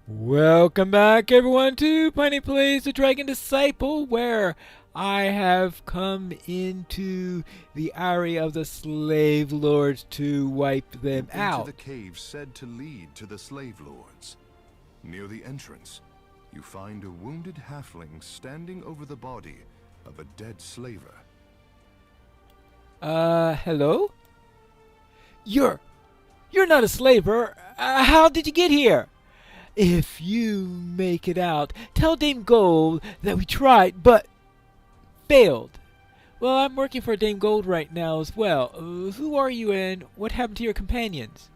Welcome back, everyone, to Piney Plays the Dragon Disciple, where I have come into the area of the slave lords to wipe them Into out. the cave said to lead to the slave lords. Near the entrance, you find a wounded halfling standing over the body of a dead slaver. Hello? You're not a slaver. How did you get here? If you make it out, tell Dame Gold that we tried, but failed. Well, I'm working for Dame Gold right now as well. Who are you and what happened to your companions?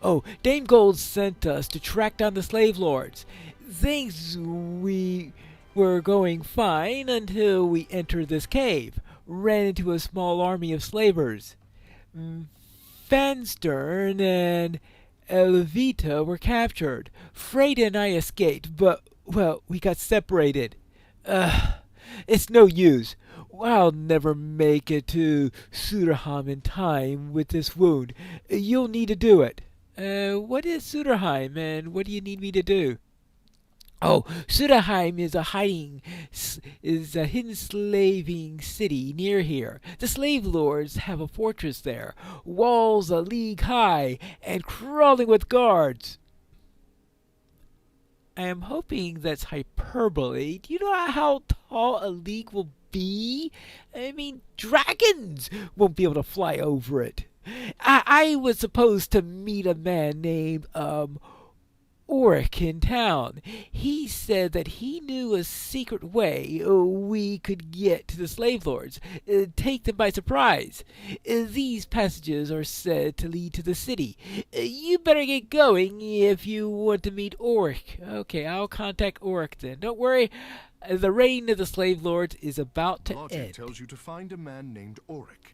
Oh, Dame Gold sent us to track down the slave lords. Things we were going fine until we entered this cave. Ran into a small army of slavers. Fanstern and Elvita were captured. Freda and I escaped, but, well, we got separated. It's no use. I'll never make it to Suderheim in time with this wound. You'll need to do it. What is Suderheim, and what do you need me to do? Oh, Suderheim is a hidden slaving city near here. The slave lords have a fortress there, walls a league high, and crawling with guards. I am hoping that's hyperbole. Do you know how tall a league will be? I mean, dragons won't be able to fly over it. I was supposed to meet a man named, Oric in town. He said that he knew a secret way we could get to the slave lords, take them by surprise. These passages are said to lead to the city. You better get going if you want to meet Oric. Okay, I'll contact Oric then. Don't worry, the reign of the slave lords is about to Logic end. tells you to find a man named Oric.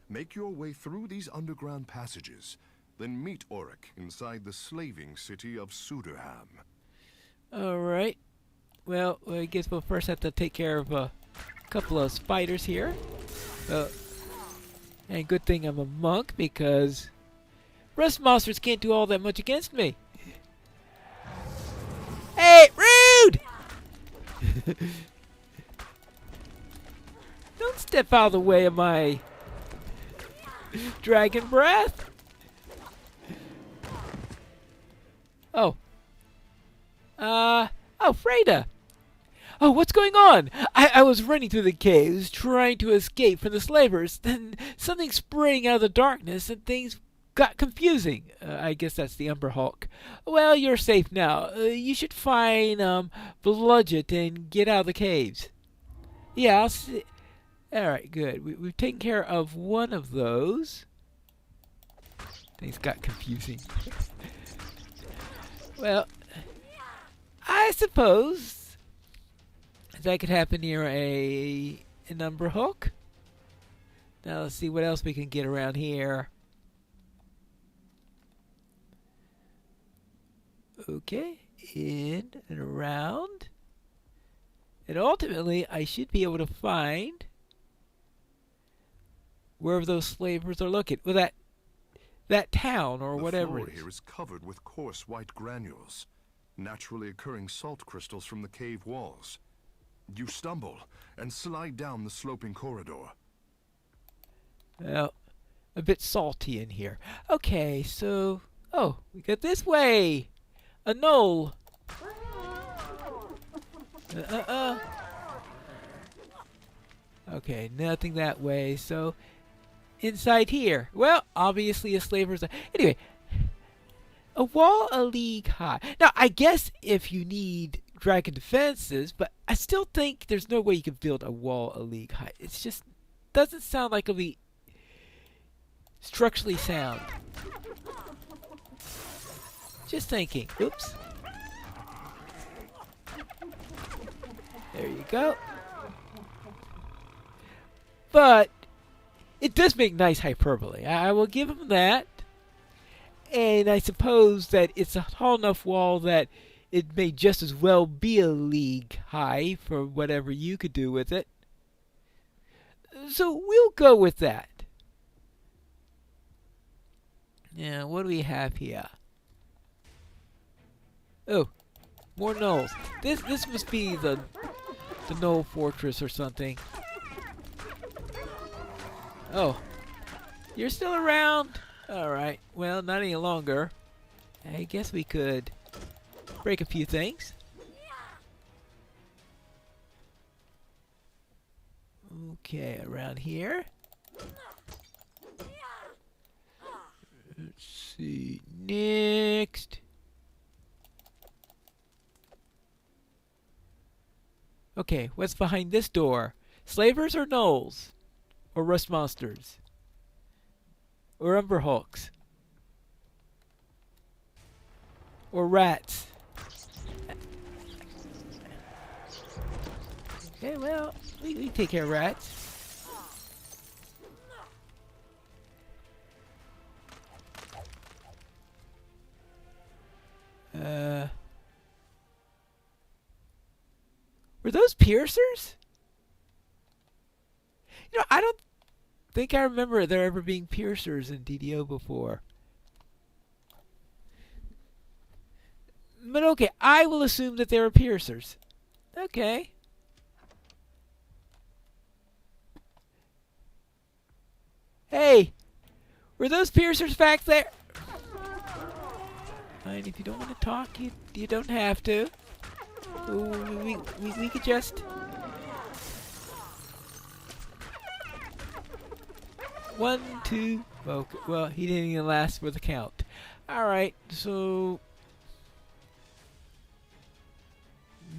Make your way through these underground passages. Then meet Oric inside the slaving city of Suderham. Alright. Well, I guess we'll first have to take care of a couple of spiders here. And good thing I'm a monk because rust monsters can't do all that much against me. Hey, rude! Don't step out of the way of my dragon breath. Oh. Freda. Oh, what's going on? I was running through the caves, trying to escape from the slavers. Then something sprang out of the darkness, and things got confusing. I guess that's the Umber Hulk. Well, you're safe now. You should find, Bludget and get out of the caves. Yeah, I'll see. Alright, good. We've taken care of one of those. Things got confusing. Well, I suppose that could happen near an Umber Hook. Now let's see what else we can get around here. Okay, in and around. And ultimately, I should be able to find wherever those slavers are located. Well, that town or whatever The floor it is. here is covered with coarse white granules, naturally occurring salt crystals from the cave walls. You stumble and slide down the sloping corridor. Well, a bit salty in here. Okay, so... Oh, we got this way! A knoll! Okay, nothing that way, so... Inside here. Well, obviously a slaver's... Anyway, a wall a league high. Now, I guess if you need dragon defenses, but I still think there's no way you can build a wall a league high. It's just... doesn't sound like it'll be structurally sound. Just thinking. Oops. There you go. But it does make nice hyperbole. I will give him that. And I suppose that it's a tall enough wall that it may just as well be a league high for whatever you could do with it. So we'll go with that. Now, what do we have here? Oh, More gnolls. This must be the gnoll fortress or something. Oh, you're still around? Alright, well, not any longer. I guess we could break a few things. Okay, around here. Let's see. Next. Okay, what's behind this door? Slavers or gnolls? Or rust monsters? Or umberhulks? Or rats? Okay, well, we take care of rats. Were those piercers? You know, I don't think I remember there ever being piercers in DDO before. But okay, I will assume that they were piercers. Okay. Hey! Were those piercers back there? Fine, if you don't want to talk, you don't have to. We could just... One, two... Okay, well, he didn't even last for the count. Alright, so...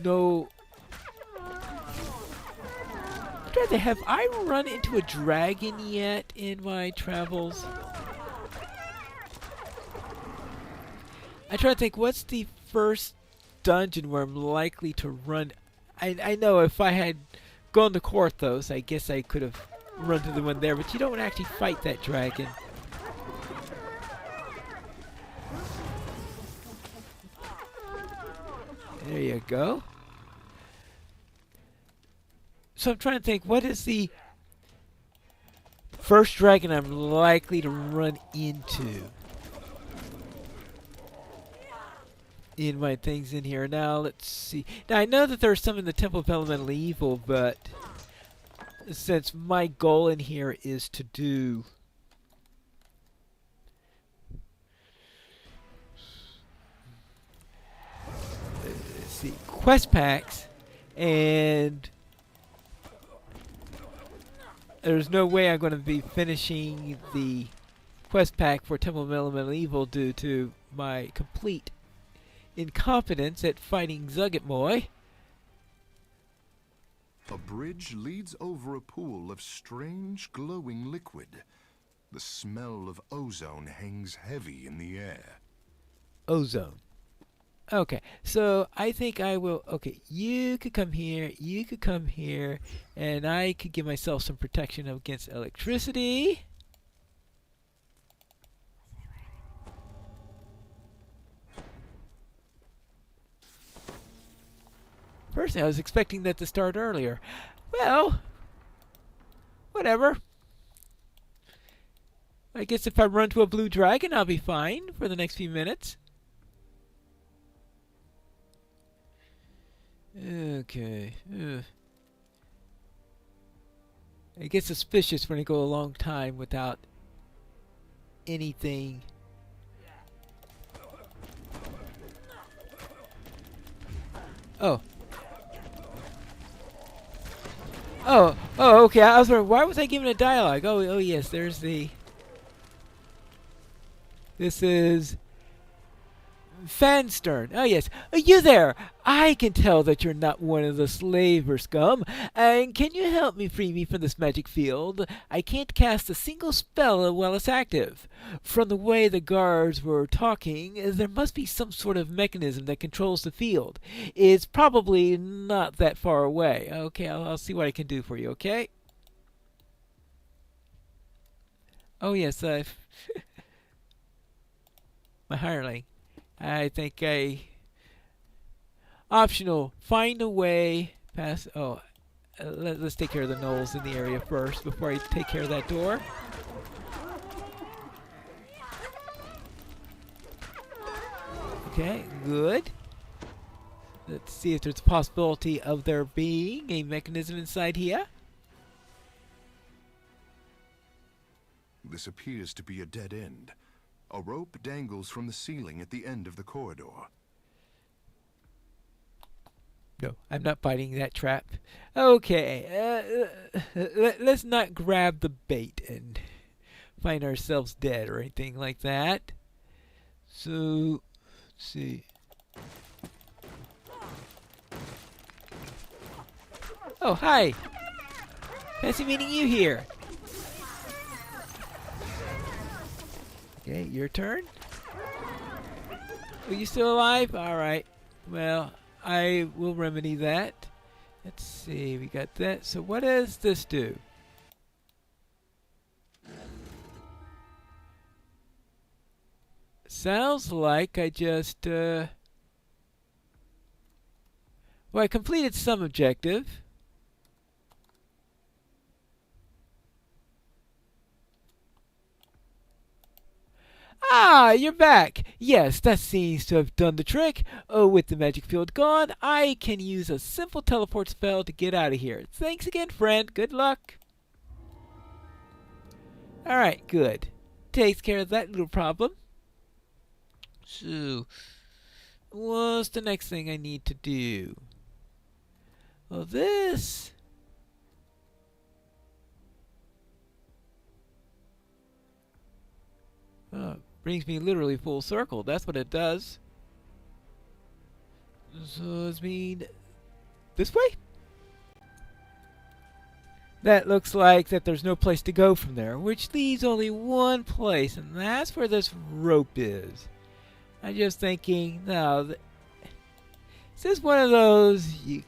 No... Have I run into a dragon yet in my travels? I try to think, what's the first dungeon where I'm likely to run? I know if I had gone to Korthos, I guess I could have run to the one there, but you don't actually fight that dragon. There you go. So I'm trying to think, what is the first dragon I'm likely to run into in my things in here? Now, let's see. Now, I know that there's some in the Temple of Elemental Evil, but since my goal in here is to do... Let's see, quest packs, and... There's no way I'm going to be finishing the quest pack for Temple of Elemental Evil due to my complete incompetence at fighting Zuggetmoy. A bridge leads over a pool of strange glowing liquid. The smell of ozone hangs heavy in the air. Ozone. Okay, so I think I will... Okay, you could come here, you could come here, and I could give myself some protection against electricity. Personally, I was expecting that to start earlier. Well, whatever. I guess if I run to a blue dragon, I'll be fine for the next few minutes. Okay. I get suspicious when I go a long time without anything. Oh. Oh, okay. I was wondering, why was I given a dialogue? Oh, yes, there's the... This is... Fanstern. Oh, yes. You there! I can tell that you're not one of the slaver scum. And can you help me free me from this magic field? I can't cast a single spell while it's active. From the way the guards were talking, there must be some sort of mechanism that controls the field. It's probably not that far away. Okay, I'll see what I can do for you, okay? Oh, yes, my hireling. I think optional, find a way past... Oh, let's take care of the gnolls in the area first before I take care of that door. Okay, good. Let's see if there's a possibility of there being a mechanism inside here. This appears to be a dead end. A rope dangles from the ceiling at the end of the corridor. No, I'm not biting that trap. Okay, let's not grab the bait and find ourselves dead or anything like that. So, let's see. Oh, hi. Fancy meeting you here. Okay, your turn. Are you still alive? Alright. Well, I will remedy that. Let's see, we got that. So what does this do? Sounds like I just, well, I completed some objective. Ah, you're back. Yes, that seems to have done the trick. Oh, with the magic field gone, I can use a simple teleport spell to get out of here. Thanks again, friend. Good luck. Alright, good. Takes care of that little problem. So, what's the next thing I need to do? Well, this... brings me literally full circle. That's what it does. So it's mean this way? That looks like that there's no place to go from there, which leaves only one place, and that's where this rope is. I'm just thinking, no, is this one of those you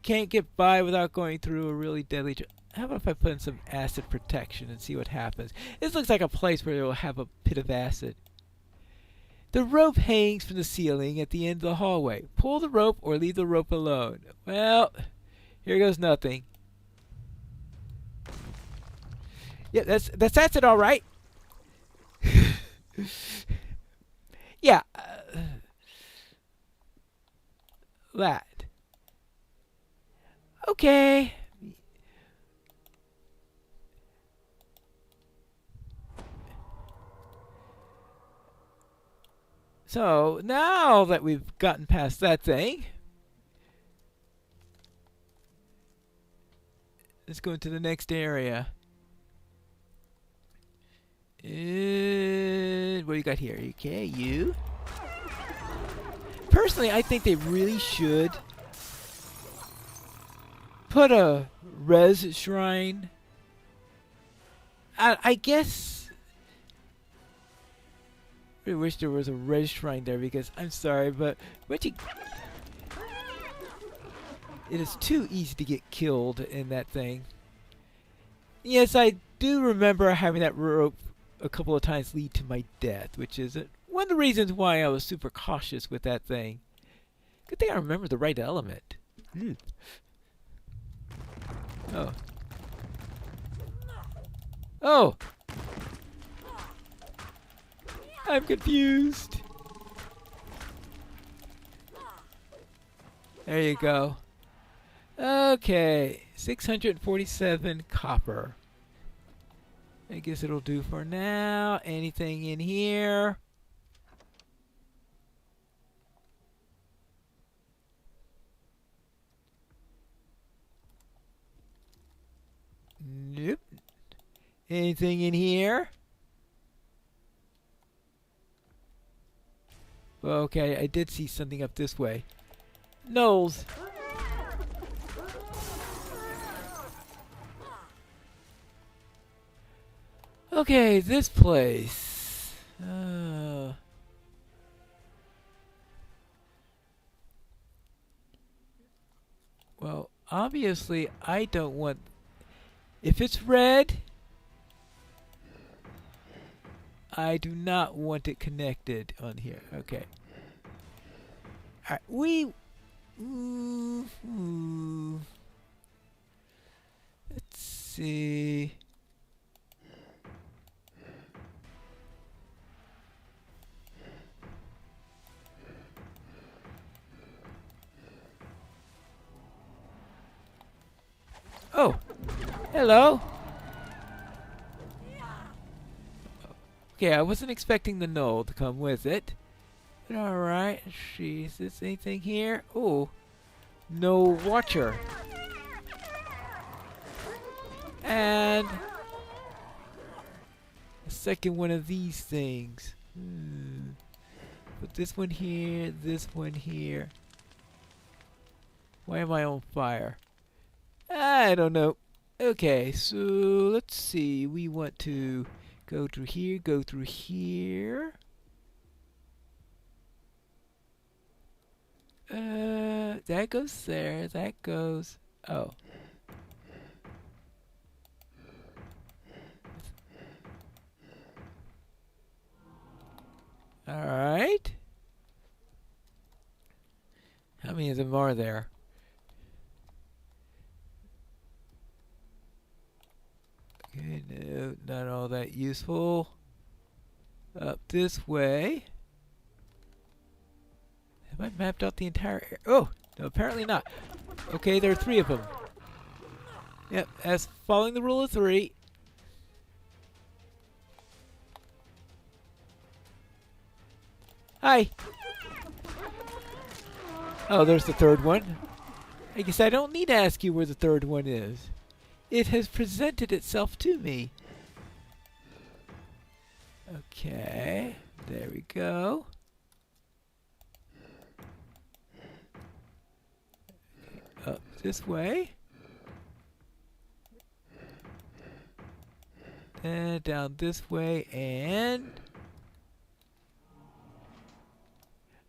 can't get by without going through a really deadly... How about if I put in some acid protection and see what happens? This looks like a place where they'll have a pit of acid. The rope hangs from the ceiling at the end of the hallway. Pull the rope or leave the rope alone. Well, here goes nothing. Yeah, that's acid, all right. Yeah, that. Okay. So, now that we've gotten past that thing, let's go into the next area. And what do you got here? Okay, you. Personally, I think they really should put a res shrine. I guess... I wish there was a res shrine there because I'm sorry, but it is too easy to get killed in that thing. Yes, I do remember having that rope a couple of times lead to my death, which is one of the reasons why I was super cautious with that thing. Good thing I remember the right element. Oh. Oh! I'm confused. There you go. Okay, 647 copper. I guess it'll do for now. Anything in here? Nope. Anything in here? Okay, I did see something up this way. Knowles. Okay, this place. Well, obviously, I don't want... If it's red, I do not want it connected on here. Okay. Alright, let's see... Oh, hello. Okay, I wasn't expecting the knoll to come with it. But alright, let's see, is this anything here? Oh, no watcher. And a second one of these things. Put this one here, this one here. Why am I on fire? I don't know. Okay, so let's see. We want to go through here, go through here. That goes there, that goes... Oh. Alright. How many of them are there? Okay, no, not all that useful. Up this way. Have I mapped out the entire area? Oh, no, apparently not. Okay, there are 3 of them. Yep, that's following the rule of 3. Hi. Oh, there's the 3rd one. I guess I don't need to ask you where the 3rd one is. It has presented itself to me. Okay, there we go. Up this way. And down this way, and...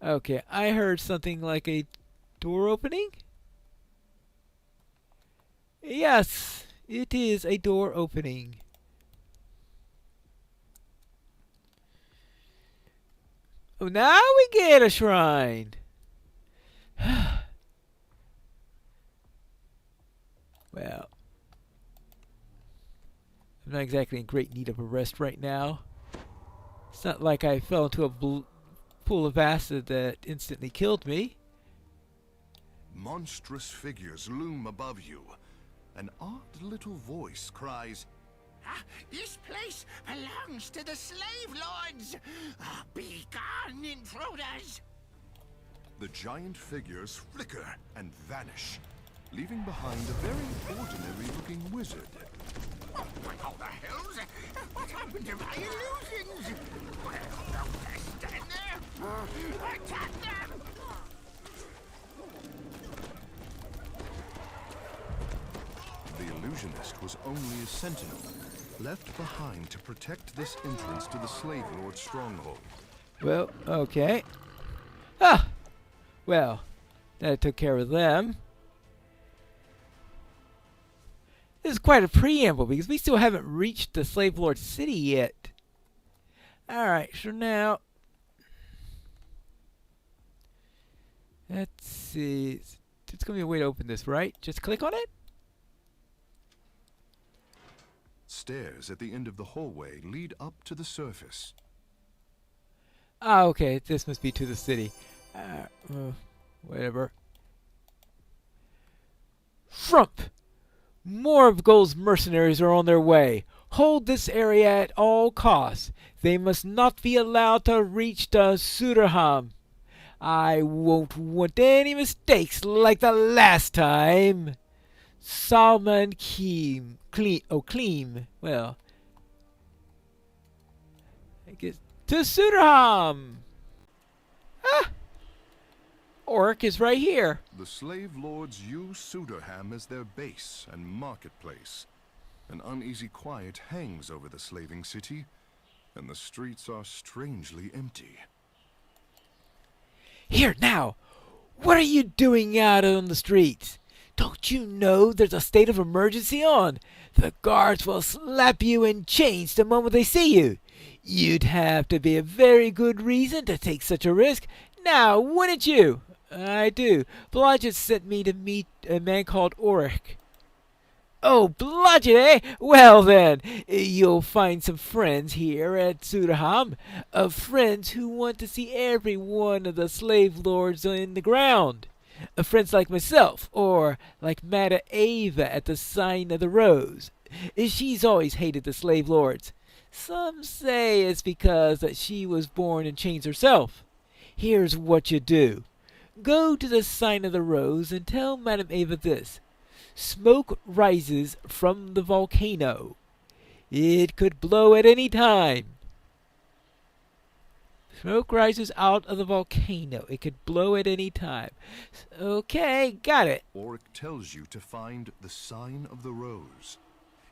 Okay, I heard something like a door opening. Yes, it is a door opening. Oh, now we get a shrine. Well, I'm not exactly in great need of a rest right now. It's not like I fell into a pool of acid that instantly killed me. Monstrous figures loom above you. An odd little voice cries, This place belongs to the slave lords! Be gone, intruders! The giant figures flicker and vanish, leaving behind a very ordinary-looking wizard. What all the hells? What happened to my illusions? Well, don't they stand there? Attack them! The illusionist was only a sentinel, left behind to protect this entrance to the slave lord's stronghold. Well, okay. Ah! Well, that took care of them. This is quite a preamble because we still haven't reached the slave lord city yet. Alright, so now... Let's see. It's going to be a way to open this, right? Just click on it? Stairs at the end of the hallway lead up to the surface. Ah, okay. This must be to the city. Whatever. Frump! More of Gold's mercenaries are on their way. Hold this area at all costs. They must not be allowed to reach the Suderham. I won't want any mistakes like the last time. Salman Kleem. Well, I guess to Suderham. Ah, Orc is right here. The slave lords use Suderham as their base and marketplace. An uneasy quiet hangs over the slaving city, and the streets are strangely empty. Here now, what are you doing out on the streets? Don't you know there's a state of emergency on? The guards will slap you in chains the moment they see you. You'd have to be a very good reason to take such a risk. Now, wouldn't you? I do. Blodgett sent me to meet a man called Auric. Oh, Blodgett, eh? Well then, you'll find some friends here at Suderham. Friends who want to see every one of the slave lords in the ground. Friends like myself, or like Madame Ava at the Sign of the Rose. She's always hated the slave lords. Some say it's because that she was born in chains herself. Here's what you do. Go to the Sign of the Rose and tell Madame Ava this. Smoke rises from the volcano. It could blow at any time. Smoke rises out of the volcano. It could blow at any time. Okay, got it. Or it tells you to find the Sign of the Rose.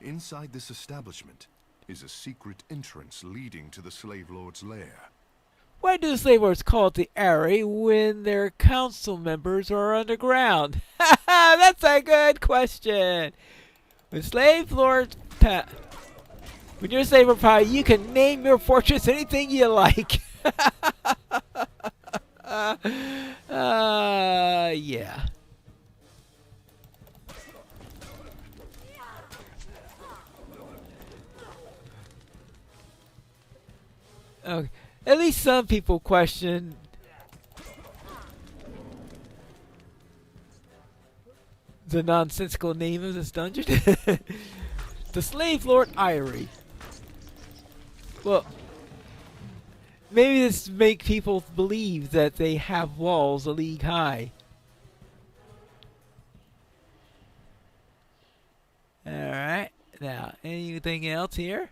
Inside this establishment is a secret entrance leading to the slave lord's lair. Why do the slave lords call it the Airy when their council members are underground? That's a good question. When slave lords when you're a slave lord power, you can name your fortress anything you like. Yeah. Okay. At least some people question the nonsensical name of this dungeon. The Slave Lord Eyrie. Well, maybe this make people believe that they have walls a league high. Alright, now, anything else here?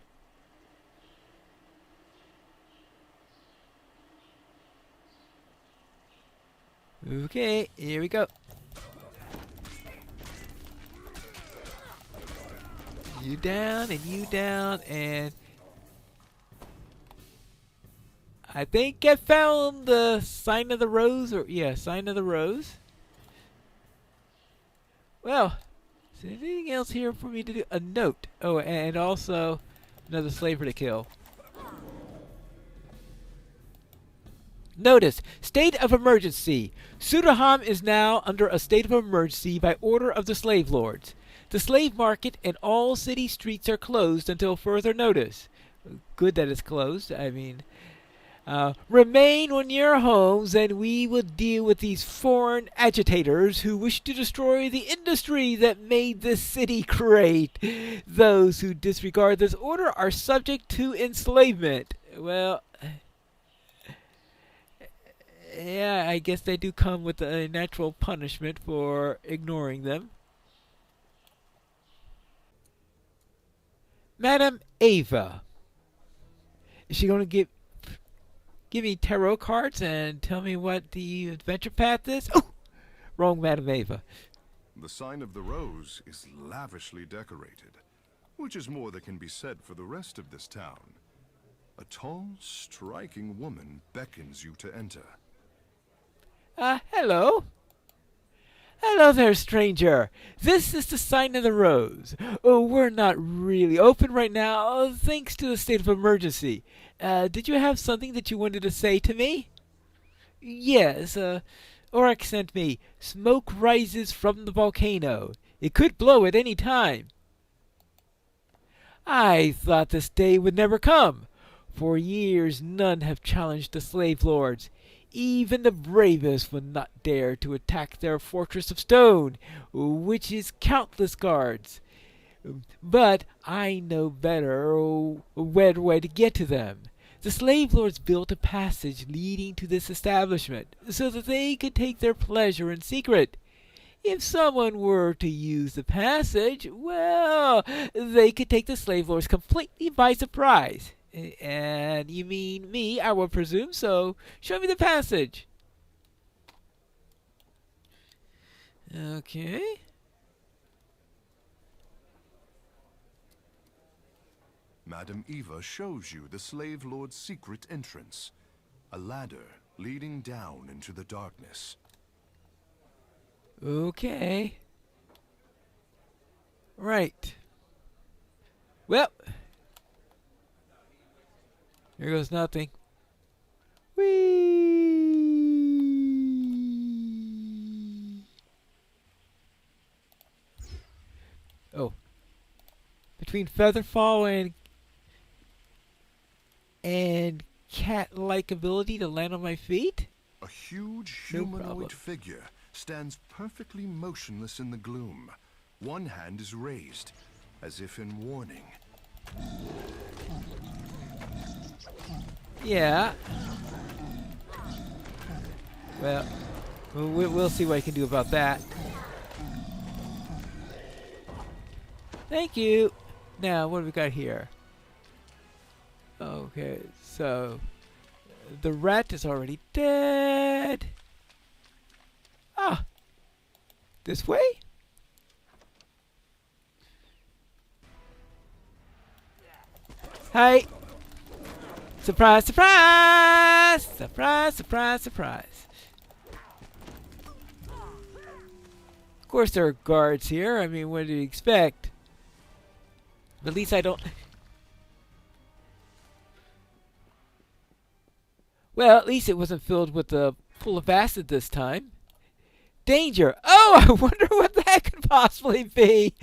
Okay, here we go. You down and you down, and I think I found the Sign of the Rose, or yeah, Sign of the Rose. Well, is there anything else here for me to do? A note. Oh, and also another slaver to kill. Notice, state of emergency. Sudaham is now under a state of emergency by order of the slave lords. The slave market and all city streets are closed until further notice. Good that it's closed. I mean, remain on your homes and we will deal with these foreign agitators who wish to destroy the industry that made this city great. Those who disregard this order are subject to enslavement. Well, yeah, I guess they do come with a natural punishment for ignoring them. Madame Ava. Is she going to give me tarot cards and tell me what the adventure path is? Oh! Wrong Madame Ava. The Sign of the Rose is lavishly decorated, which is more that can be said for the rest of this town. A tall, striking woman beckons you to enter. Hello. Hello there, stranger. This is the Sign of the Rose. Oh, we're not really open right now, thanks to the state of emergency. Did you have something that you wanted to say to me? Yes, Oryx sent me. Smoke rises from the volcano. It could blow at any time. I thought this day would never come. For years none have challenged the slave lords. Even the bravest would not dare to attack their fortress of stone, which is countless guards. But I know better way to get to them. The slave lords built a passage leading to this establishment, so that they could take their pleasure in secret. If someone were to use the passage, well, they could take the slave lords completely by surprise. And you mean me, I will presume, so show me the passage. Okay. Madame Eva shows you the slave lord's secret entrance, a ladder leading down into the darkness. Okay. Right. Well, here goes nothing. Whee! Oh. Between Featherfall and cat-like ability to land on my feet? A huge No problem. humanoid figure stands perfectly motionless in the gloom. One hand is raised, as if in warning. Yeah. Well, we'll see what I can do about that. Thank you. Now, what do we got here? Okay, so the rat is already dead. Ah, this way? Hi. Surprise, surprise! Surprise, surprise, surprise. Of course there are guards here. I mean, what do you expect? But at least I don't... Well, at least it wasn't filled with full of acid this time. Danger! Oh, I wonder what that could possibly be.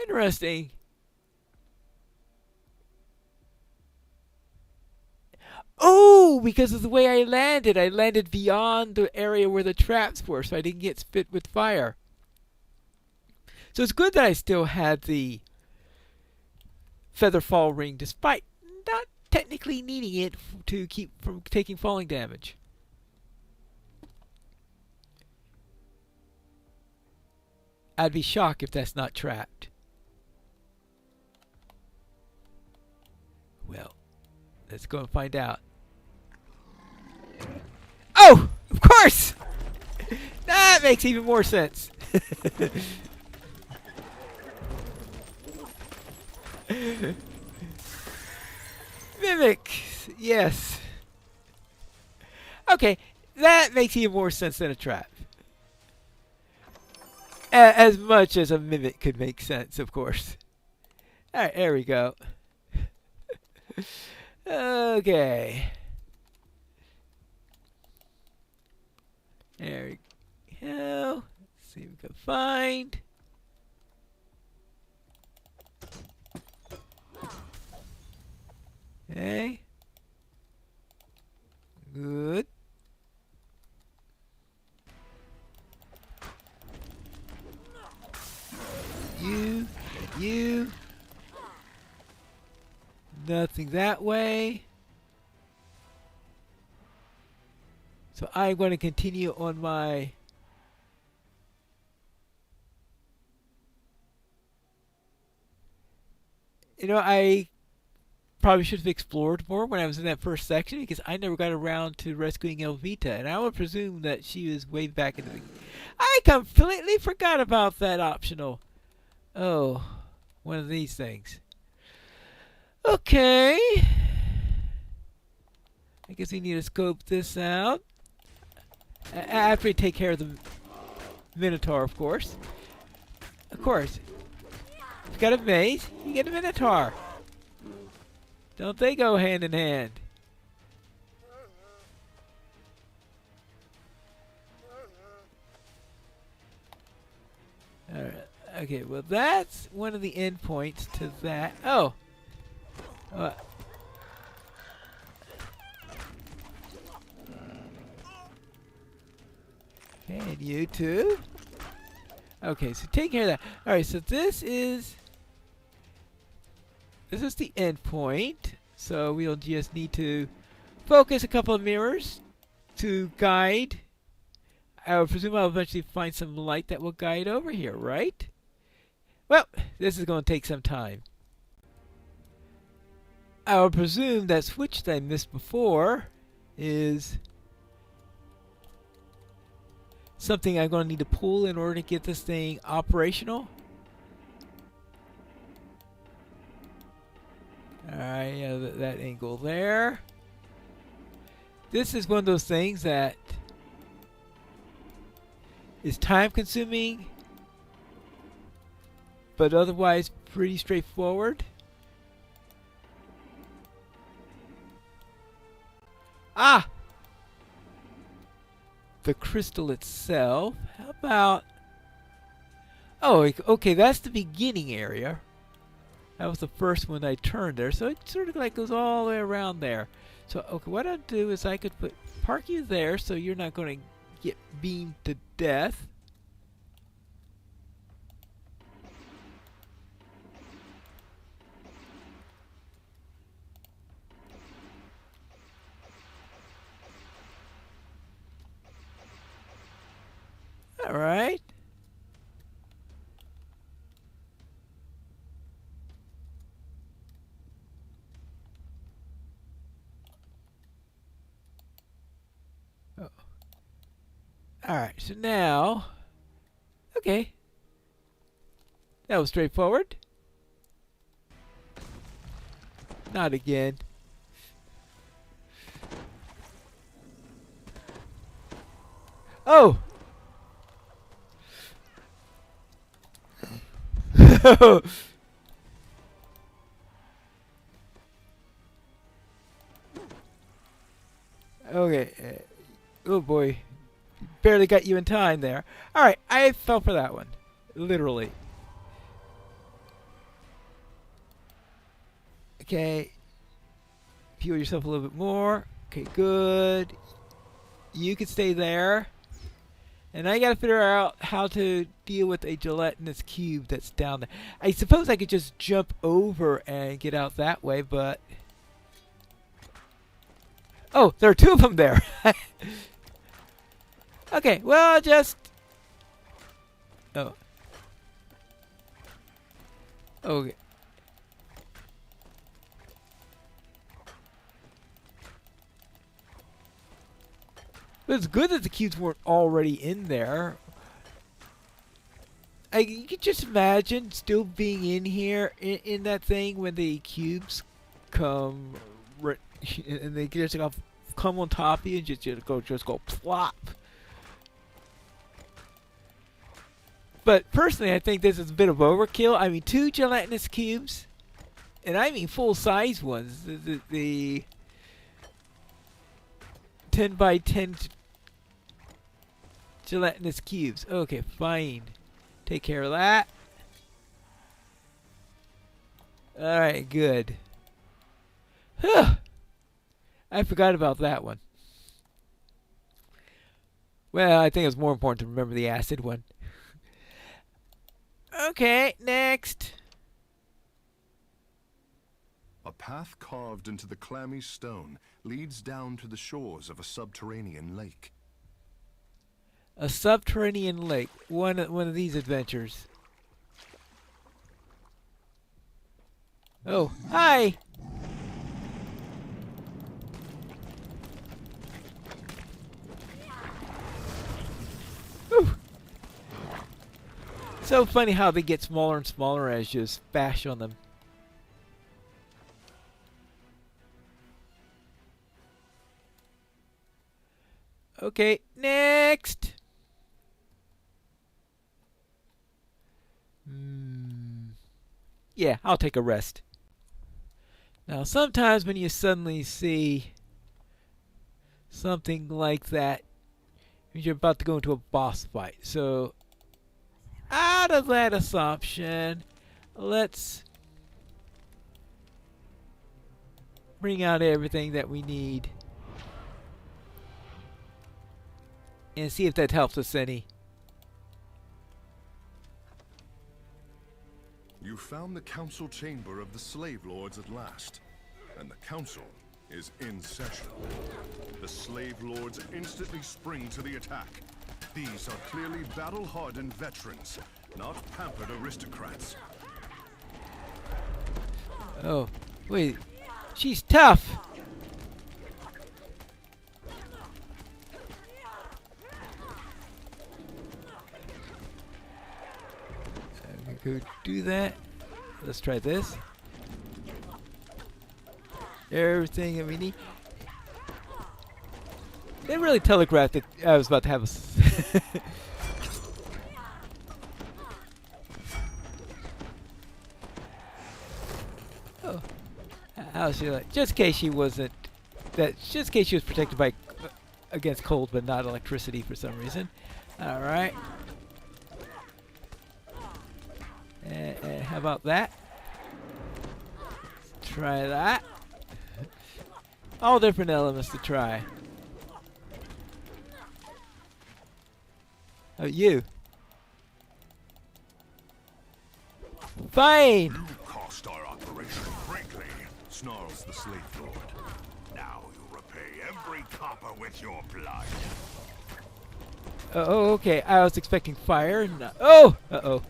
Interesting. Oh, because of the way I landed beyond the area where the traps were, so I didn't get spit with fire. So it's good that I still had the feather fall ring, despite not technically needing it to keep from taking falling damage. I'd be shocked if that's not trapped. Well, let's go and find out. Oh, of course! That makes even more sense. Mimics, yes. Okay, that makes even more sense than a trap. As much as a mimic could make sense, of course. Alright, there we go. Okay. There we go. Let's see what we can find. Okay. Good. You. Nothing that way. So I'm going to continue on my... You know, I probably should have explored more when I was in that first section, because I never got around to rescuing Elvita, and I would presume that she was way back in the... I completely forgot about that optional. Oh, one of these things. Okay. I guess we need to scope this out. After we take care of the Minotaur, of course. Of course. If you got a maze, you get a Minotaur. Don't they go hand in hand? Alright. Okay, well that's one of the endpoints to that. Oh! Okay, and you too. Okay, so take care of that. Alright, so this is the endpoint. So we'll just need to focus a couple of mirrors to guide. I would presume I'll eventually find some light that will guide over here, right? Well, this is going to take some time. I would presume that switch that I missed before is something I'm going to need to pull in order to get this thing operational. Alright, yeah, that angle there. This is one of those things that is time consuming, but otherwise pretty straightforward. Ah! The crystal itself. How about... Oh, okay, that's the beginning area. That was the first one I turned there, so it sort of like goes all the way around there. So, okay, what I'll do is I could park you there so you're not going to get beamed to death. All right. Oh. All right. So now, okay, that was straightforward. Not again. Oh. Okay. Oh boy. Barely got you in time there. Alright, I fell for that one. Literally. Okay. Fuel yourself a little bit more. Okay, good. You can stay there. And I gotta figure out how to deal with a gelatinous cube that's down there. I suppose I could just jump over and get out that way, but... Oh, there are two of them there! Okay, well, just... Oh. Okay. But it's good that the cubes weren't already in there. You could just imagine still being in here in that thing when the cubes come and they just come on top of you and just go plop. But personally, I think this is a bit of overkill. I mean, 2 gelatinous cubes, and I mean full-size ones. The 10 by 10 gelatinous cubes. Okay, fine. Take care of that. Alright, good. Huh. I forgot about that one. Well, I think it's more important to remember the acid one. Okay, next. A path carved into the clammy stone leads down to the shores of a subterranean lake. A subterranean lake. One of these adventures. Oh, hi! Whew. So funny how they get smaller and smaller as you just bash on them. Okay, next! Yeah, I'll take a rest. Now, sometimes when you suddenly see something like that, you're about to go into a boss fight. So, out of that assumption, let's bring out everything that we need and see if that helps us any. You found the council chamber of the slave lords at last, and the council is in session. The slave lords instantly spring to the attack. These are clearly battle-hardened veterans, not pampered aristocrats. Oh, wait. She's tough! Go do that. Let's try this. Everything that we need. They really telegraphed that I was about to have a... Oh. How's she like? Just in case she wasn't... Just in case she was protected by... against cold but not electricity for some reason. Alright. How about that? Try that. All different elements to try. Oh, you. Fine! You cost our operation greatly, snarls the slave lord. Now you repay every copper with your blood. Oh, okay. I was expecting fire. Oh! Uh-oh.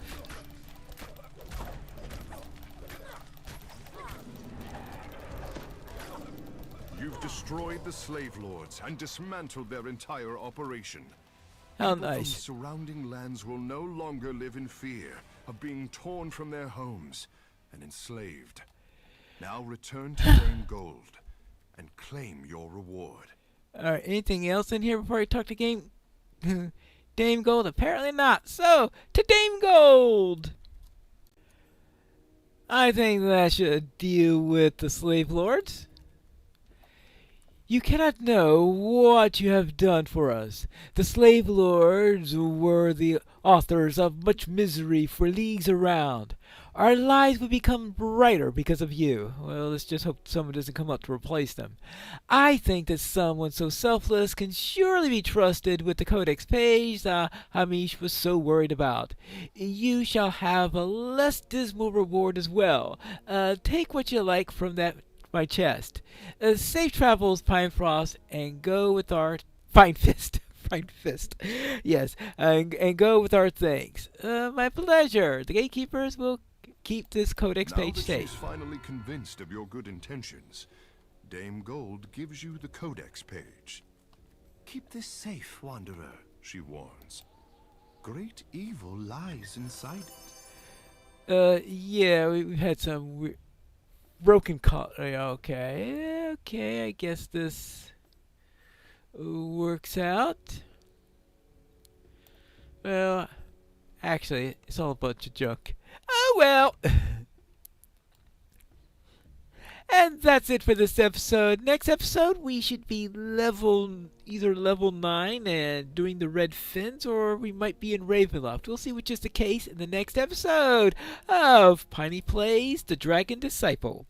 You've destroyed the slave lords and dismantled their entire operation. How People from the nice. surrounding lands will no longer live in fear of being torn from their homes and enslaved. Now return to Dame Gold and claim your reward. Alright, anything else in here before I talk to Dame Gold? Apparently not. So, to Dame Gold! I think that should deal with the slave lords. You cannot know what you have done for us. The slave lords were the authors of much misery for leagues around. Our lives will become brighter because of you. Well, let's just hope someone doesn't come up to replace them. I think that someone so selfless can surely be trusted with the codex page that Hamish was so worried about. You shall have a less dismal reward as well. Take what you like from my chest. Safe travels, Pine Frost, and go with our Fine Fist. Fine Fist. Yes, and go with our things. My pleasure. The gatekeepers will keep this codex Now page that she's safe. finally convinced of your good intentions, Dame Gold gives you the codex page. Keep this safe, Wanderer, she warns. Great evil lies inside it. Yeah, we've had some broken okay, I guess this works out. Well, actually, it's all a bunch of junk. Oh well. And that's it for this episode. Next episode, we should be either level 9 and doing the red fins, or we might be in Ravenloft. We'll see which is the case in the next episode of Piney Plays The Dragon Disciple.